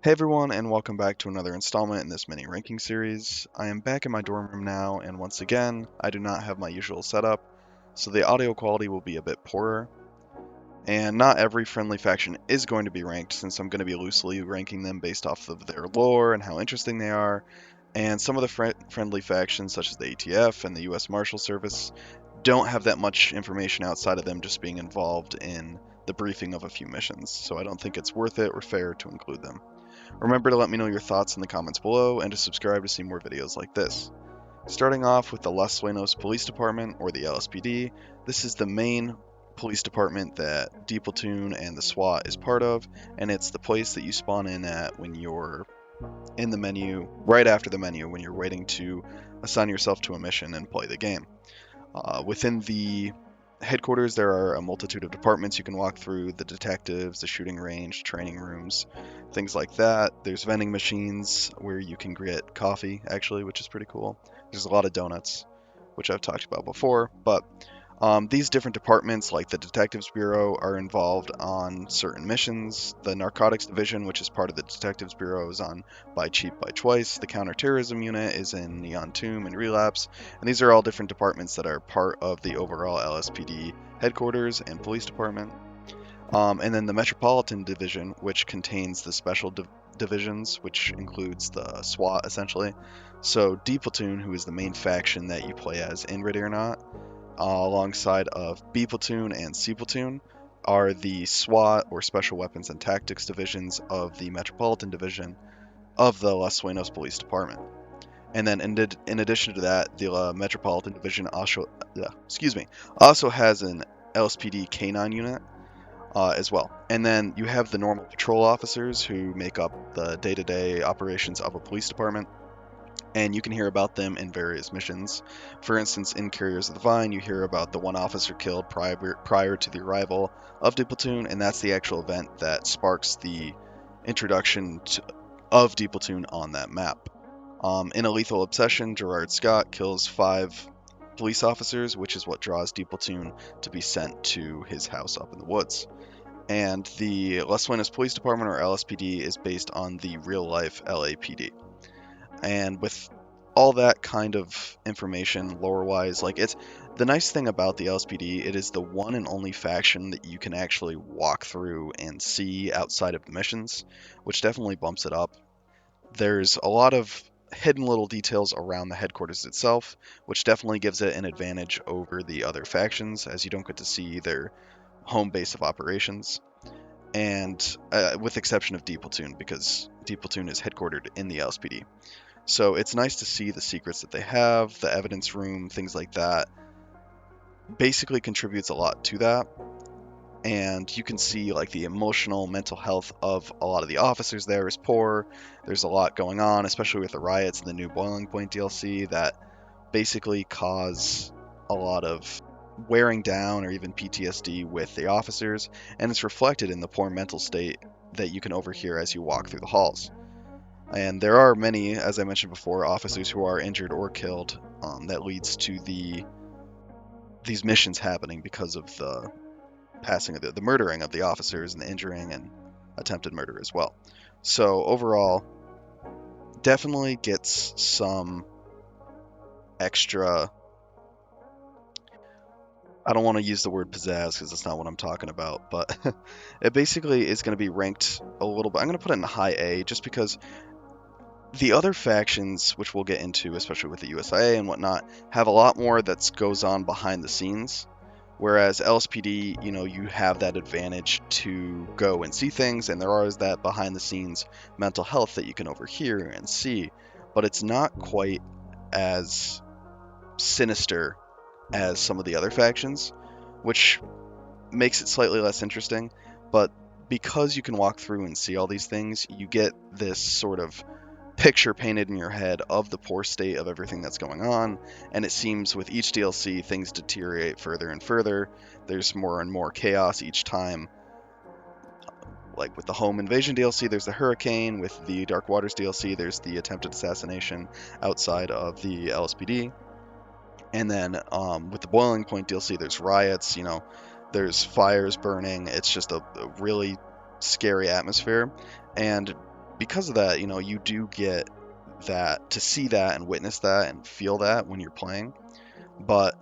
Hey everyone, and welcome back to another installment in this mini ranking series. I am back in my dorm room now, and once again, I do not have my usual setup, so the audio quality will be a bit poorer. And not every friendly faction is going to be ranked, since I'm going to be loosely ranking them based off of their lore and how interesting they are. And some of the friendly factions, such as the ATF and the US Marshal Service, don't have that much information outside of them just being involved in the briefing of a few missions, so I don't think it's worth it or fair to include them. Remember to let me know your thoughts in the comments below and to subscribe to see more videos like this. Starting off with the Lasenos Police Department, or the LSPD, this is the main police department that Platoon and the SWAT is part of, and it's the place that you spawn in at when you're in the menu, right after the menu, when you're waiting to assign yourself to a mission and play the game. Within the headquarters, there are a multitude of departments you can walk through: the detectives, the shooting range, training rooms, things like that. There's vending machines where you can get coffee, actually, which is pretty cool. There's a lot of donuts, which I've talked about before, but these different departments, like the Detectives Bureau, are involved on certain missions. The Narcotics Division, which is part of the Detectives Bureau, is on Buy Cheap, Buy Twice. The Counterterrorism Unit is in Neon Tomb and Relapse. And these are all different departments that are part of the overall LSPD headquarters and police department. And then the Metropolitan Division, which contains the special divisions, which includes the SWAT, essentially. So D Platoon, who is the main faction that you play as in Ready or Not, alongside of B Platoon and C Platoon, are the SWAT, or Special Weapons and Tactics divisions of the Metropolitan Division of the Los Sueños Police Department. And then in addition to that, the Metropolitan Division also has an LSPD K9 unit as well. And then you have the normal patrol officers who make up the day-to-day operations of a police department, and you can hear about them in various missions. For instance, in Carriers of the Vine, you hear about the one officer killed prior to the arrival of the platoon, and that's the actual event that sparks the introduction of D Platoon on that map. In A Lethal Obsession, Gerard Scott kills 5 police officers, which is what draws D Platoon to be sent to his house up in the woods. And the Las Vegas Police Department, or LSPD, is based on the real life LAPD. And with all that kind of information lore wise, like, it's the nice thing about the LSPD, it is the one and only faction that you can actually walk through and see outside of the missions, which definitely bumps it up. There's a lot of hidden little details around the headquarters itself, which definitely gives it an advantage over the other factions, as you don't get to see their home base of operations. And with exception of D Platoon, because D Platoon is headquartered in the LSPD. So it's nice to see the secrets that they have, the evidence room, things like that. Basically contributes a lot to that. And you can see like the emotional, mental health of a lot of the officers there is poor. There's a lot going on, especially with the riots and the new Boiling Point DLC, that basically cause a lot of wearing down or even PTSD with the officers, and it's reflected in the poor mental state that you can overhear as you walk through the halls. And there are many, as I mentioned before, officers who are injured or killed. That leads to these missions happening because of the passing of the murdering of the officers and the injuring and attempted murder as well. So overall, definitely gets some extra. I don't want to use the word pizzazz because that's not what I'm talking about, but it basically is going to be ranked a little bit. I'm going to put it in high A just because the other factions, which we'll get into, especially with the USIA and whatnot, have a lot more that goes on behind the scenes. Whereas LSPD, you have that advantage to go and see things, and there is that behind the scenes mental health that you can overhear and see, but it's not quite as sinister as some of the other factions, which makes it slightly less interesting. But because you can walk through and see all these things, you get this sort of picture painted in your head of the poor state of everything that's going on, and it seems with each DLC things deteriorate further and further. There's more and more chaos each time. Like with the Home Invasion DLC, there's the hurricane. With the Dark Waters DLC, there's the attempted assassination outside of the LSPD. And then with the Boiling Point DLC, there's riots, there's fires burning. It's just a really scary atmosphere. And because of that, you do get that to see that and witness that and feel that when you're playing. But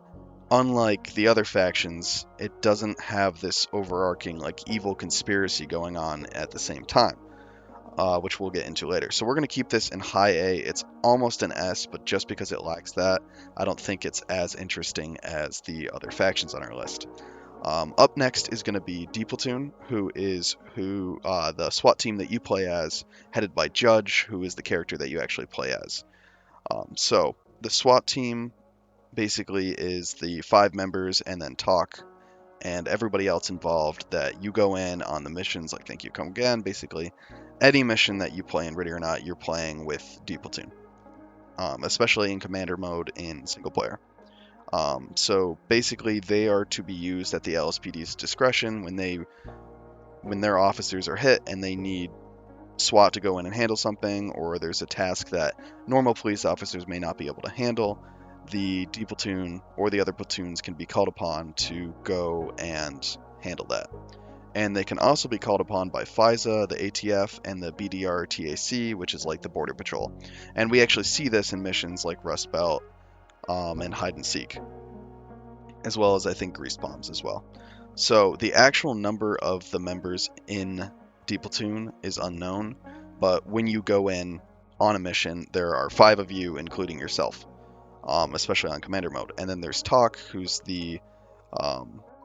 unlike the other factions, it doesn't have this overarching like evil conspiracy going on at the same time, which we'll get into later. So we're going to keep this in high A. It's almost an S, but just because it lacks that, I don't think it's as interesting as the other factions on our list. Up next is going to be D Platoon, who the SWAT team that you play as, headed by Judge, who is the character that you actually play as. So the SWAT team basically is the 5 members and then Talk and everybody else involved that you go in on the missions, like Thank You Come Again. Basically, any mission that you play in Ready or Not, you're playing with D Platoon, especially in commander mode in single player. So basically, they are to be used at the LSPD's discretion when their officers are hit and they need SWAT to go in and handle something, or there's a task that normal police officers may not be able to handle. The D platoon or the other platoons can be called upon to go and handle that. And they can also be called upon by FISA, the ATF, and the BDR-TAC, which is like the Border Patrol. And we actually see this in missions like Rust Belt and Hide and Seek, as well as I think Greased Palms as well. So the actual number of the members in D Platoon is unknown, but when you go in on a mission, there are 5 of you, including yourself, especially on commander mode. And then there's Talk, who's the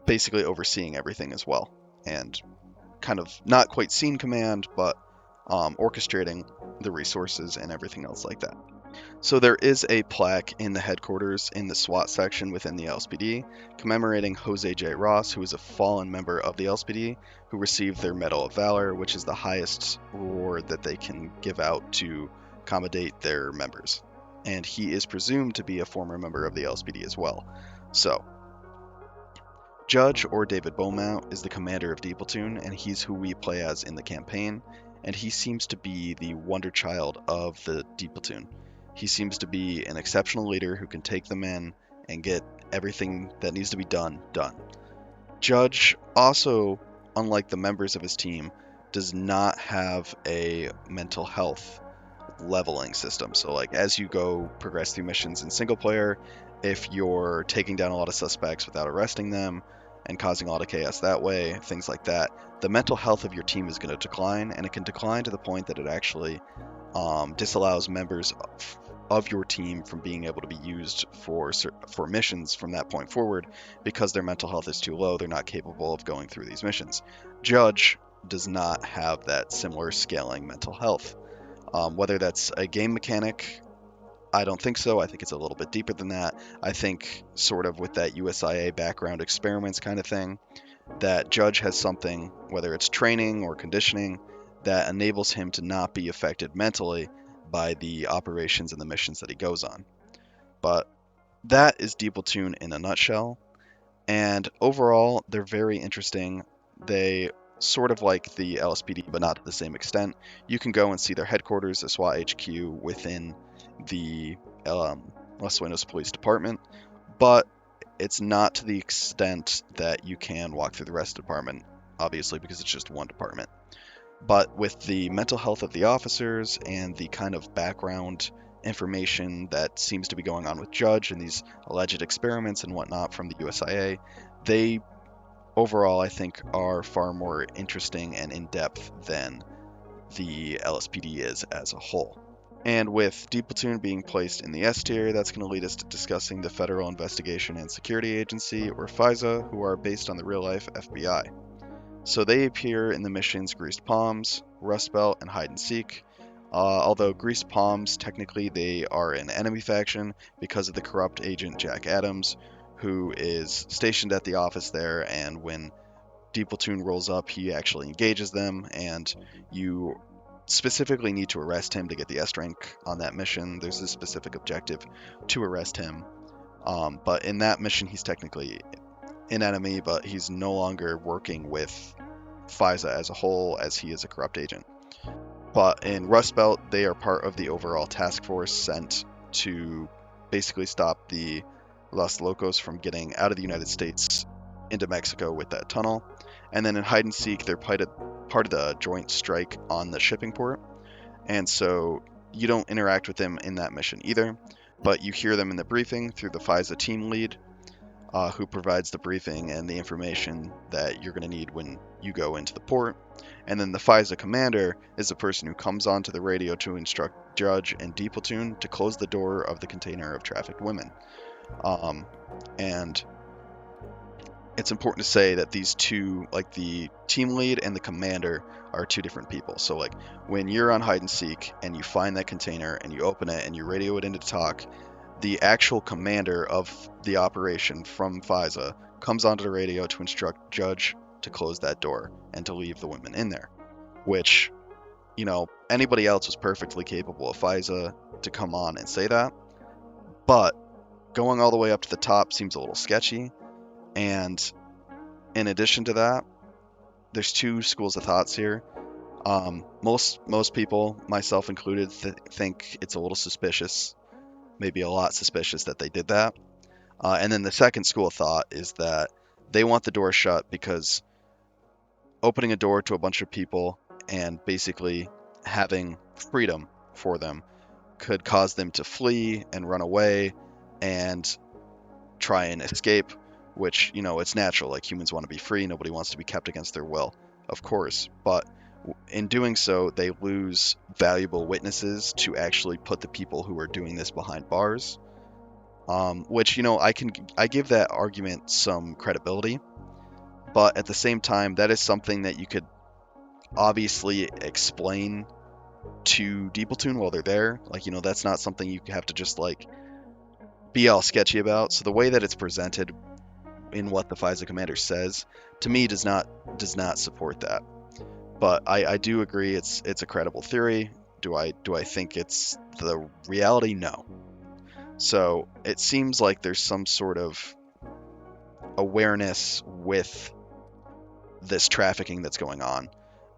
basically overseeing everything as well, and kind of not quite scene command, but orchestrating the resources and everything else like that. So there is a plaque in the headquarters in the SWAT section within the LSPD commemorating Jose J. Ross, who is a fallen member of the LSPD who received their Medal of Valor, which is the highest reward that they can give out to accommodate their members. And he is presumed to be a former member of the LSPD as well. So, Judge, or David Beaumont, is the commander of D Platoon, and he's who we play as in the campaign, and he seems to be the wonder child of the D Platoon. He seems to be an exceptional leader who can take them in and get everything that needs to be done. Judge also, unlike the members of his team, does not have a mental health leveling system. So like as you go progress through missions in single player, if you're taking down a lot of suspects without arresting them and causing a lot of chaos that way, things like that, the mental health of your team is going to decline, and it can decline to the point that it actually disallows members of your team from being able to be used for missions from that point forward because their mental health is too low. They're not capable of going through these missions. Judge does not have that similar scaling mental health. Whether that's a game mechanic, I don't think so. I think it's a little bit deeper than that. I think sort of with that USIA background experiments kind of thing, that Judge has something, whether it's training or conditioning, that enables him to not be affected mentally by the operations and the missions that he goes on. But that is D Platoon in a nutshell. And overall, they're very interesting. They sort of like the LSPD, but not to the same extent. You can go and see their headquarters, the SWAT HQ, within the Lasenos Police Department, but it's not to the extent that you can walk through the rest of the department, obviously, because it's just one department. But with the mental health of the officers and the kind of background information that seems to be going on with Judge and these alleged experiments and whatnot from the USIA, they overall, I think, are far more interesting and in-depth than the LSPD is as a whole. And with D Platoon being placed in the S tier, that's going to lead us to discussing the Federal Investigation and Security Agency, or FISA, who are based on the real-life FBI. So they appear in the missions Greased Palms, Rust Belt, and Hide and Seek. Although Greased Palms, technically they are an enemy faction because of the corrupt agent Jack Adams, who is stationed at the office there, and when D Platoon rolls up, he actually engages them, and you specifically need to arrest him to get the S rank on that mission. There's a specific objective to arrest him. But in that mission, he's technically an enemy, but he's no longer working with FISA as a whole, as he is a corrupt agent. But in Rust Belt, they are part of the overall task force sent to basically stop the Los Locos from getting out of the United States into Mexico with that tunnel. And then in Hide and Seek, they're part of the joint strike on the shipping port. and so you don't interact with them in that mission either, but you hear them in the briefing through the FISA team lead, who provides the briefing and the information that you're going to need when you go into the port. And then the FISA commander is the person who comes onto the radio to instruct Judge and D Platoon to close the door of the container of trafficked women. And it's important to say that these two, like the team lead and the commander, are two different people. So like when you're on hide and seek and you find that container and you open it and you radio it into talk, the actual commander of the operation from FISA comes onto the radio to instruct Judge to close that door and to leave the women in there, which, anybody else was perfectly capable of FISA to come on and say that, but going all the way up to the top seems a little sketchy. And in addition to that, there's two schools of thoughts here. Most people, myself included, think it's a little suspicious, maybe a lot suspicious that they did that. And then the second school of thought is that they want the door shut because opening a door to a bunch of people and basically having freedom for them could cause them to flee and run away and try and escape, which, it's natural. Like, humans want to be free. Nobody wants to be kept against their will, of course. But in doing so, they lose valuable witnesses to actually put the people who are doing this behind bars. Which, I give that argument some credibility, but at the same time, that is something that you could obviously explain to D Platoon while they're there. Like, that's not something you have to just like be all sketchy about. So the way that it's presented in what the FISA commander says, to me, does not support that. But I do agree it's a credible theory. Do I think it's the reality? No. So it seems like there's some sort of awareness with this trafficking that's going on.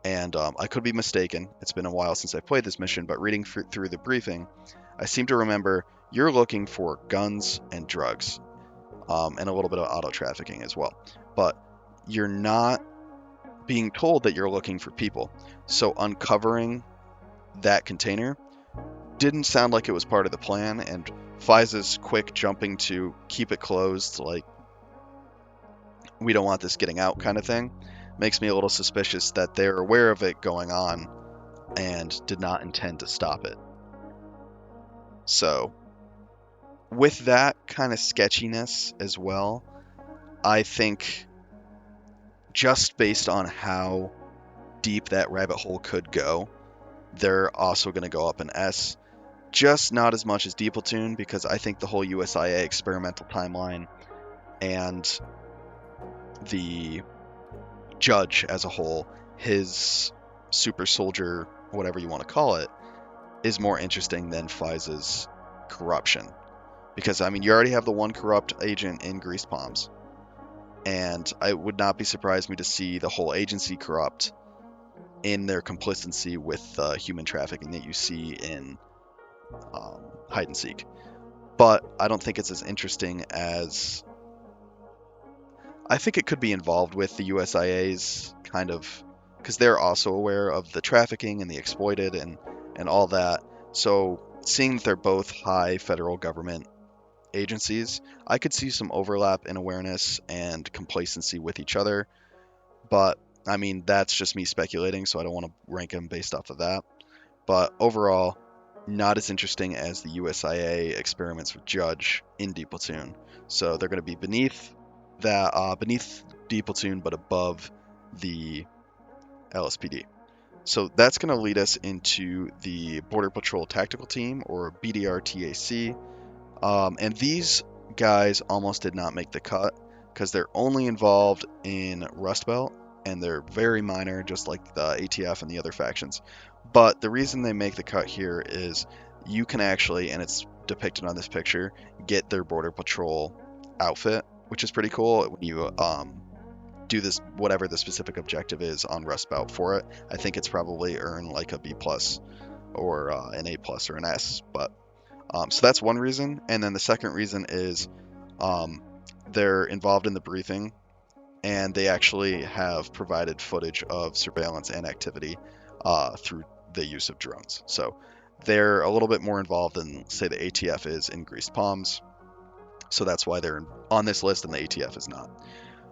And I could be mistaken. It's been a while since I've played this mission, but reading through the briefing, I seem to remember you're looking for guns and drugs, and a little bit of auto trafficking as well. But you're not being told that you're looking for people. So uncovering that container didn't sound like it was part of the plan, and FISA's quick jumping to keep it closed, like, we don't want this getting out kind of thing, makes me a little suspicious that they're aware of it going on and did not intend to stop it. So, with that kind of sketchiness as well, I think just based on how deep that rabbit hole could go, they're also going to go up an S. Just not as much as D Platoon, because I think the whole USIA experimental timeline and the Judge as a whole, his super soldier, whatever you want to call it, is more interesting than FISA's corruption. Because, you already have the one corrupt agent in Greased Palms. And I would not be surprised me to see the whole agency corrupt in their complicity with human trafficking that you see in hide and seek. But I don't think it's as interesting as... I think it could be involved with the USIA's kind of... because they're also aware of the trafficking and the exploited and all that. So seeing that they're both high federal government agencies, I could see some overlap in awareness and complacency with each other. But, that's just me speculating, so I don't want to rank them based off of that. But overall, not as interesting as the USIA experiments with Judge in D Platoon. So they're going to be beneath D Platoon, but above the LSPD. So that's going to lead us into the Border Patrol Tactical Team, or BDR-TAC. And these guys almost did not make the cut because they're only involved in Rust Belt, and they're very minor, just like the ATF and the other factions. But the reason they make the cut here is you can actually, and it's depicted on this picture, get their Border Patrol outfit, which is pretty cool when you do this, whatever the specific objective is on Rust Belt for it. I think it's probably earn like a B+, or an A+, or an S, but so that's one reason. And then the second reason is they're involved in the briefing, and they actually have provided footage of surveillance and activity through the use of drones. So they're a little bit more involved than, say, the ATF is in greased palms. So that's why they're on this list and the ATF is not.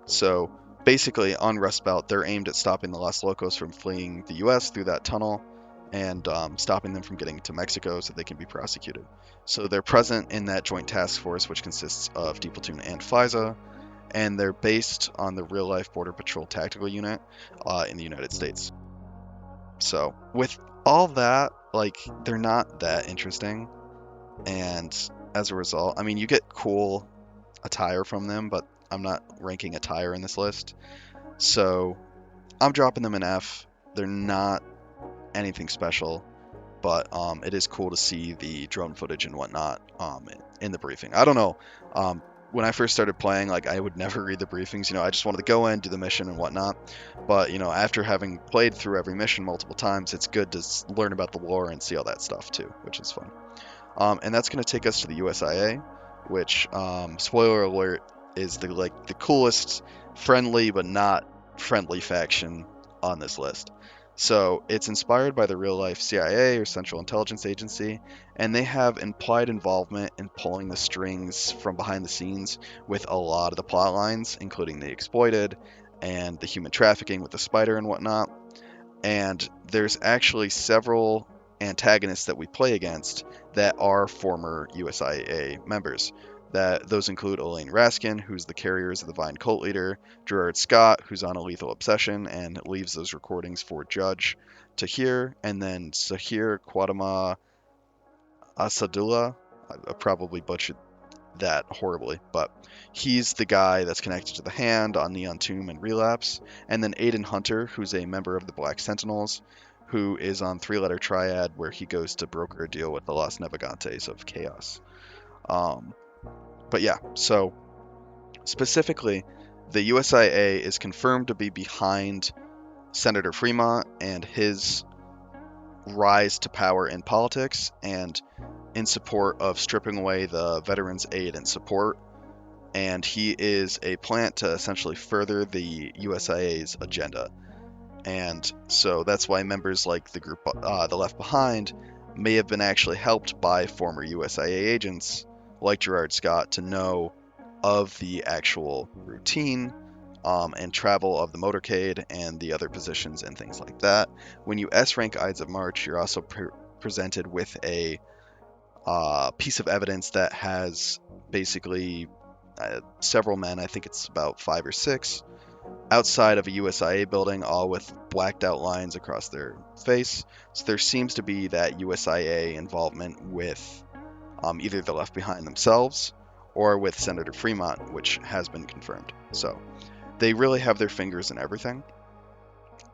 So basically, on Rust Belt, they're aimed at stopping the Los Locos from fleeing the U.S. through that tunnel and stopping them from getting to Mexico so they can be prosecuted. So they're present in that joint task force, which consists of D Platoon and FISA, and they're based on the real-life Border Patrol Tactical Unit in the United States. So with all that, like, they're not that interesting, and as a result, I mean, you get cool attire from them, but I'm not ranking attire in this list. So I'm dropping them an F. They're not anything special, but it is cool to see the drone footage and whatnot in the briefing. I don't know. When I first started playing, like, I would never read the briefings. I just wanted to go in, do the mission and whatnot. But after having played through every mission multiple times, it's good to learn about the lore and see all that stuff too, which is fun. And that's going to take us to the USIA, which, spoiler alert, is the coolest, friendly but not friendly faction on this list. So it's inspired by the real life CIA, or Central Intelligence Agency, and they have implied involvement in pulling the strings from behind the scenes with a lot of the plot lines, including the exploited and the human trafficking with the spider and whatnot. And there's actually several antagonists that we play against that are former USIA members. Those include Elaine Raskin, who's the Carriers of the Vine cult leader, Gerard Scott, who's on a lethal obsession and leaves those recordings for Judge to hear, and then Sahir Kwadama Asadullah. I probably butchered that horribly, but he's the guy that's connected to the Hand on Neon Tomb and Relapse, and then Aiden Hunter, who's a member of the Black Sentinels, who is on Three-Letter Triad, where he goes to broker a deal with the Los Navegantes of Chaos. But yeah, so specifically, the USIA is confirmed to be behind Senator Fremont and his rise to power in politics, and in support of stripping away the veterans' aid and support. And he is a plant to essentially further the USIA's agenda. And so that's why members like the group, the Left Behind, may have been actually helped by former USIA agents like Gerard Scott to know of the actual routine and travel of the motorcade and the other positions and things like that. When you S rank Ides of March, you're also presented with a piece of evidence that has basically several men, I think it's about 5 or 6, outside of a USIA building, all with blacked out lines across their face. So there seems to be that USIA involvement with either the Left Behind themselves or with Senator Fremont, which has been confirmed. So they really have their fingers in everything.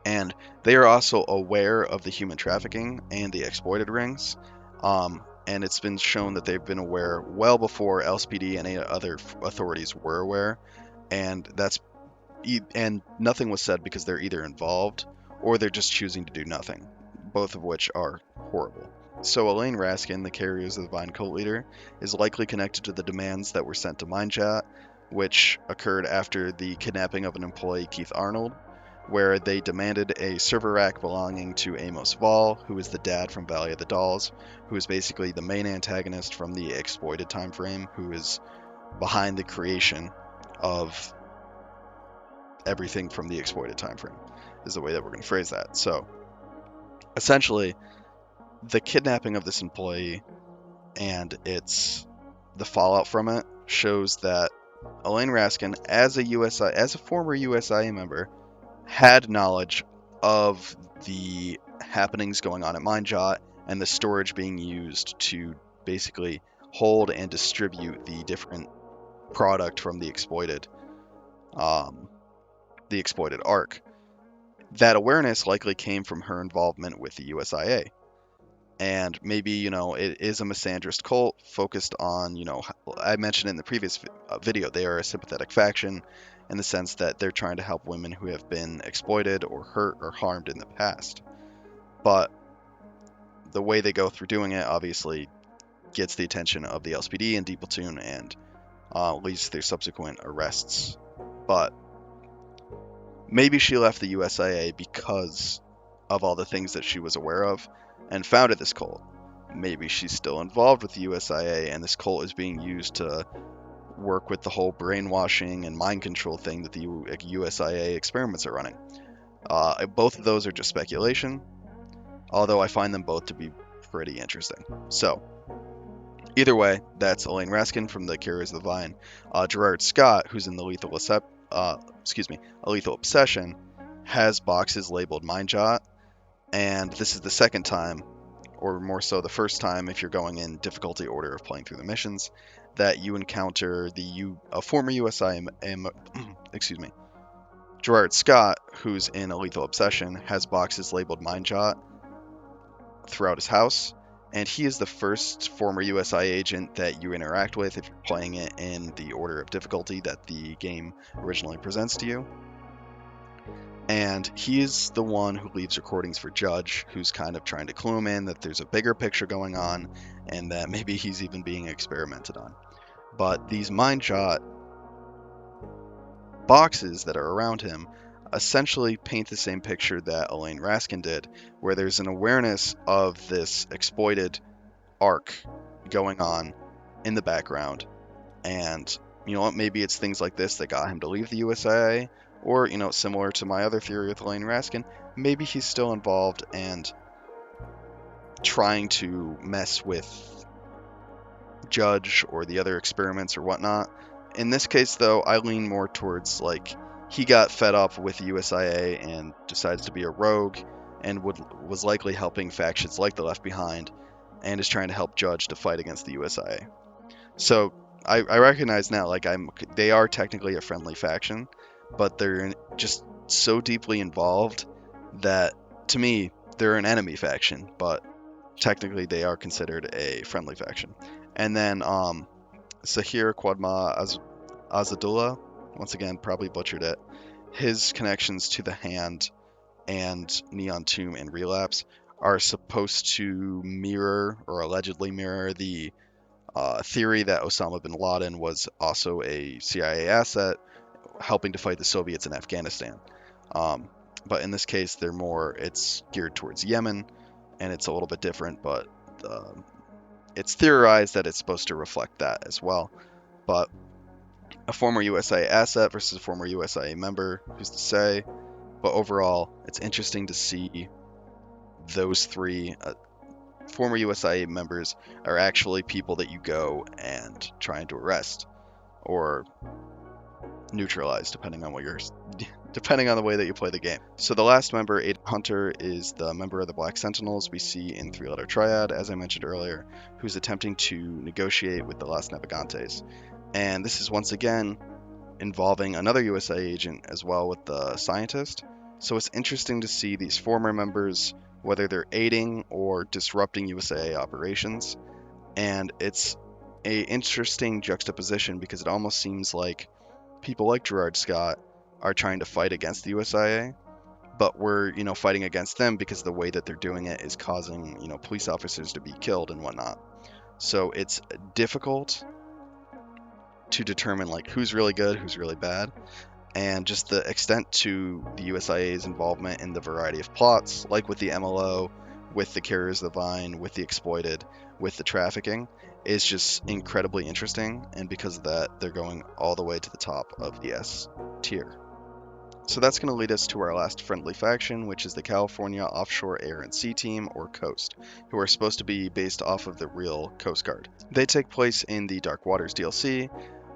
And they are also aware of the human trafficking and the exploited rings. And it's been shown that they've been aware well before LSPD and any other authorities were aware. And and nothing was said because they're either involved or they're just choosing to do nothing, both of which are horrible. So Elaine Raskin, the Carriers of the Vine cult leader, is likely connected to the demands that were sent to MindChat, which occurred after the kidnapping of an employee, Keith Arnold, where they demanded a server rack belonging to Amos Vall, who is the dad from Valley of the Dolls, who is basically the main antagonist from the exploited time frame, who is behind the creation of everything from the exploited time frame, is the way that we're going to phrase that. So essentially, the kidnapping of this employee and the fallout from it shows that Elaine Raskin, as a former USIA member, had knowledge of the happenings going on at MindJot and the storage being used to basically hold and distribute the different product from the exploited arc. That awareness likely came from her involvement with the USIA. And maybe, it is a misandrist cult focused on, I mentioned in the previous video, they are a sympathetic faction in the sense that they're trying to help women who have been exploited or hurt or harmed in the past. But the way they go through doing it obviously gets the attention of the LSPD and D Platoon and leads to their subsequent arrests. But maybe she left the USIA because of all the things that she was aware of, and founded this cult. Maybe she's still involved with the USIA, and this cult is being used to work with the whole brainwashing and mind control thing that the USIA experiments are running. Both of those are just speculation, although I find them both to be pretty interesting. So, either way, that's Elaine Raskin from the Carriers of the Vine. Gerard Scott, who's in the Lethal Obsession, has boxes labeled Mind Jot, and this is the second time, or more so the first time if you're going in difficulty order of playing through the missions, that you encounter a former USI, Gerard Scott, who's in a Lethal Obsession, has boxes labeled Mind Jot throughout his house, and he is the first former USI agent that you interact with if you're playing it in the order of difficulty that the game originally presents to you. And he's the one who leaves recordings for Judge, who's kind of trying to clue him in that there's a bigger picture going on and that maybe he's even being experimented on. But these Mind Jot boxes that are around him essentially paint the same picture that Elaine Raskin did, where there's an awareness of this exploited arc going on in the background. And, you know what, maybe it's things like this that got him to leave the USIA, or, you know, similar to my other theory with Elaine Raskin, maybe he's still involved and trying to mess with Judge or the other experiments or whatnot. In this case, though, I lean more towards, like, he got fed up with the USIA and decides to be a rogue and was likely helping factions like the Left Behind and is trying to help Judge to fight against the USIA. So I recognize now, like, they are technically a friendly faction, but they're just so deeply involved that, to me, they're an enemy faction, but technically they are considered a friendly faction. And then Sahir Quadma Azadullah, once again, probably butchered it. His connections to the Hand and Neon Tomb and Relapse are supposed to mirror, or allegedly mirror, the theory that Osama bin Laden was also a CIA asset helping to fight the Soviets in Afghanistan. But in this case, it's geared towards Yemen, and it's a little bit different, but it's theorized that it's supposed to reflect that as well. But a former USIA asset versus a former USIA member, who's to say? But overall, it's interesting to see those three former USIA members are actually people that you go and trying to arrest or neutralize, depending on the way that you play the game. So the last member, Aiden Hunter, is the member of the Black Sentinels we see in Three Letter Triad, as I mentioned earlier, who's attempting to negotiate with the Las Navegantes. And this is once again involving another USIA agent as well with the scientist. So it's interesting to see these former members, whether they're aiding or disrupting USIA operations. And it's a interesting juxtaposition because it almost seems like people like Gerard Scott are trying to fight against the USIA, but we're, fighting against them because the way that they're doing it is causing, police officers to be killed and whatnot. So it's difficult to determine, like, who's really good, who's really bad, and just the extent to the USIA's involvement in the variety of plots, like with the MLO, with the Carriers of the Vine, with the Exploited, with the trafficking, is just incredibly interesting, and because of that, they're going all the way to the top of the S tier. So that's going to lead us to our last friendly faction, which is the California Offshore Air and Sea Team, or COAST, who are supposed to be based off of the real Coast Guard. They take place in the Dark Waters DLC,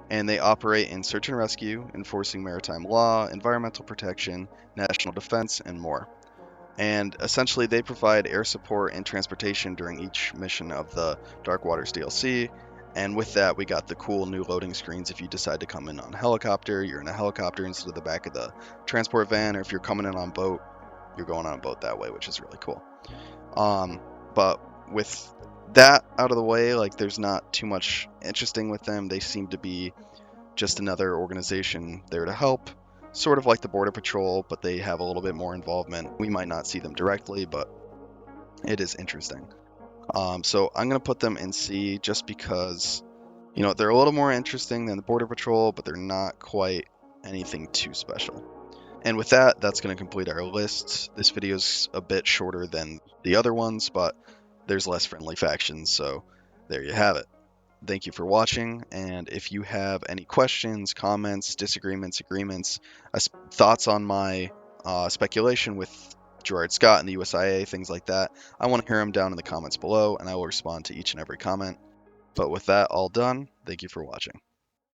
and they operate in search and rescue, enforcing maritime law, environmental protection, national defense, and more. And essentially, they provide air support and transportation during each mission of the Dark Waters DLC. And with that, we got the cool new loading screens. If you decide to come in on helicopter, you're in a helicopter instead of the back of the transport van. Or if you're coming in on boat, you're going on a boat that way, which is really cool. But with that out of the way, like, there's not too much interesting with them. They seem to be just another organization there to help, sort of like the Border Patrol, but they have a little bit more involvement. We might not see them directly, but it is interesting. So I'm going to put them in C just because, they're a little more interesting than the Border Patrol, but they're not quite anything too special. And with that, that's going to complete our list. This video is a bit shorter than the other ones, but there's less friendly factions, so there you have it. Thank you for watching, and if you have any questions, comments, disagreements, agreements, thoughts on my speculation with Gerard Scott and the USIA, things like that, I want to hear them down in the comments below, and I will respond to each and every comment. But with that all done, thank you for watching.